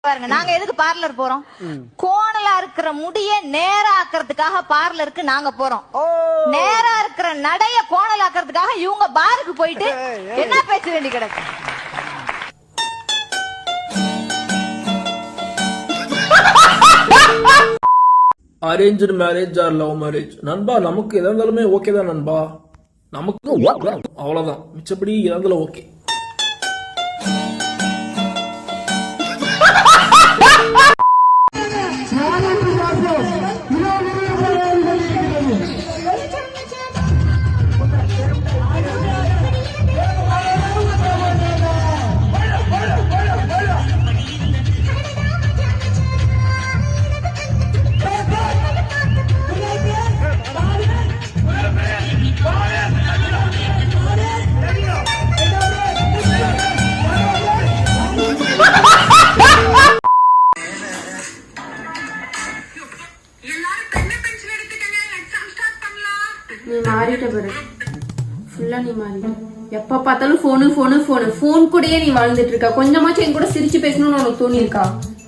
பாருங்க, நாங்க எதுக்கு பார்லர் போறோம்? கோணலா இருக்கிற முடிய நேரா ஆக்கிறதுக்காக பார்லருக்கு நாங்க போறோம். நேரா இருக்கிற நடைய கோணலாக்கிறதுக்காக இவங்க பாருக்கு போயிட்டு என்ன பேச வேண்டி கிடக்கு? Arrange marriage or love marriage நண்பா, நமக்கு எதா இருந்தாலுமே ஓகே தான் நண்பா. நமக்கு அவ்வளவுதான், மிச்சப்படி எதா இருந்தாலும் ஓகே. நீ மாறிட்ட பாரு, ஃபுல்லா நீ மாறிட்ட. எப்ப பார்த்தாலும் போனு போனு போனு போன் கூடயே நீ வாழ்ந்துட்டு இருக்க. கொஞ்சமாச்சும் என் கூட சிரிச்சு பேசணும்னு உனக்கு தோணி இருக்கா?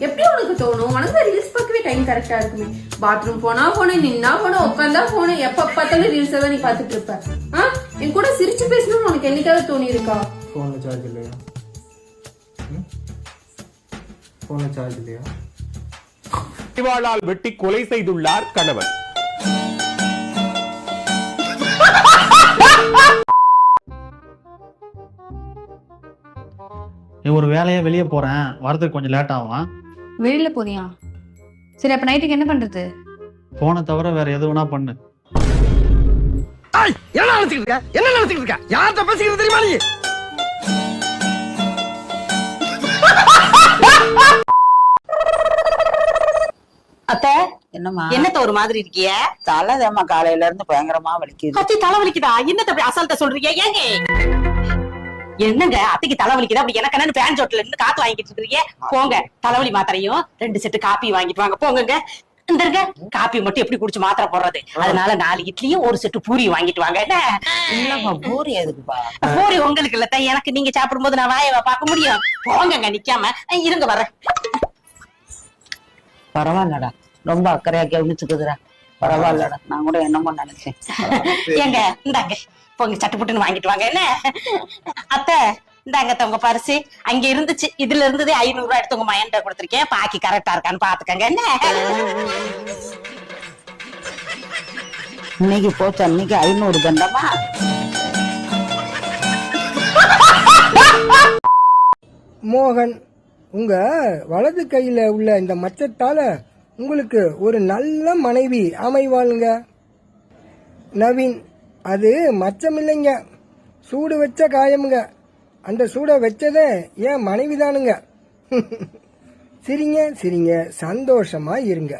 எப்படி உனக்கு தோணும்? உனக்கு ரீல்ஸ் பார்க்கவே டைம் கரெக்டா இருக்குமே. பாத்ரூம் போனா போன, நின்னா போன, உட்காந்தா போன, எப்ப பார்த்தாலும் ரீல்ஸ் தான் நீ பாத்துட்டு இருப்ப. என் கூட சிரிச்சு பேசணும்னு உனக்கு என்னைக்காவது தோணி இருக்கா? போன்ல சார்ஜ் இல்லையா? போன்ல சார்ஜ் இல்லையா? அறிவாளால் வெட்டி கொலை செய்துள்ளார் கணவன். ஒரு வேலையா வெளியே போறேன், வரதுக்கு கொஞ்சம் லேட் ஆகும். வெளியில போறியா? சரி, அப்ப நைட்டுக்கு என்ன பண்றது? போனை தவிர வேற எது வேணா பண்ணு. என்ன நினைச்சுக்கிட்டு இருக்க? யார்கிட்ட பேசிக்கிறது தெரியுமா நீ? அத்தை, என்னம்மா என்னத்த ஒரு மாதிரி இருக்கிய? தலைதேம்மா காலையில இருந்து பயங்கரமா வலிக்குது. அத்தை தலை வலிக்குதா? என்னத்த அப்படி அசால்ட்ட சொல்றீங்க? ஏங்க என்னங்க அத்தைக்கு தலை வலிக்குதா? அப்படி எனக்கு என்னன்னு பேன் ஜோட்ல இருந்து காத்து வாங்கிட்டு இருக்கீங்க. போங்க, தலைவலி மாத்திரையும் 2 செட்டு காப்பி வாங்கிட்டு வாங்க. போங்க. இந்த காப்பி மட்டும் எப்படி குடிச்சு மாத்திரை போடுறது? அதனால 4 இட்லியும் 1 செட்டு பூரி வாங்கிட்டு வாங்க. இல்லம்மா, பூரி எதுக்குப்பா? பூரி உங்களுக்கு இல்ல, எனக்கு. நீங்க சாப்பிடும் போது நான் வாயவா பார்க்க முடியும்? போங்க, நிக்காம இருங்க, வர்றேன். பரவாயில்லடா, ரொம்ப அக்கறையா கவனிச்சுக்குதுடா. பரவாயில்லடா, நான் கூட என்னமோ நினைச்சேன். ஏங்க இந்தாங்க, போங்க, சட்டுப்புட்டுன்னு வாங்கிட்டு வாங்க. என்ன அத்தை, இந்தாங்க உங்க பரிசு. அங்க இருந்துச்சு, இதுல இருந்ததே 500 ரூபாய் எடுத்து உங்க மயன்ட்ட கொடுத்துருக்கேன். பாக்கி கரெக்டா இருக்கான்னு பாத்துக்கங்க. என்ன இன்னைக்கு போச்சு, அன்னைக்கு 500 தண்டமா? மோகன், உங்க வலது கையில உள்ள இந்த மச்சத்தால உங்களுக்கு ஒரு நல்ல மனைவி அமைவாளுங்க. நவீன், அது மச்சம் இல்லைங்க, சூடு வச்ச காயமுங்க. அந்த சூட வச்சதே என் மனைவி தானுங்க. சிரிங்க, சந்தோஷமா இருங்க.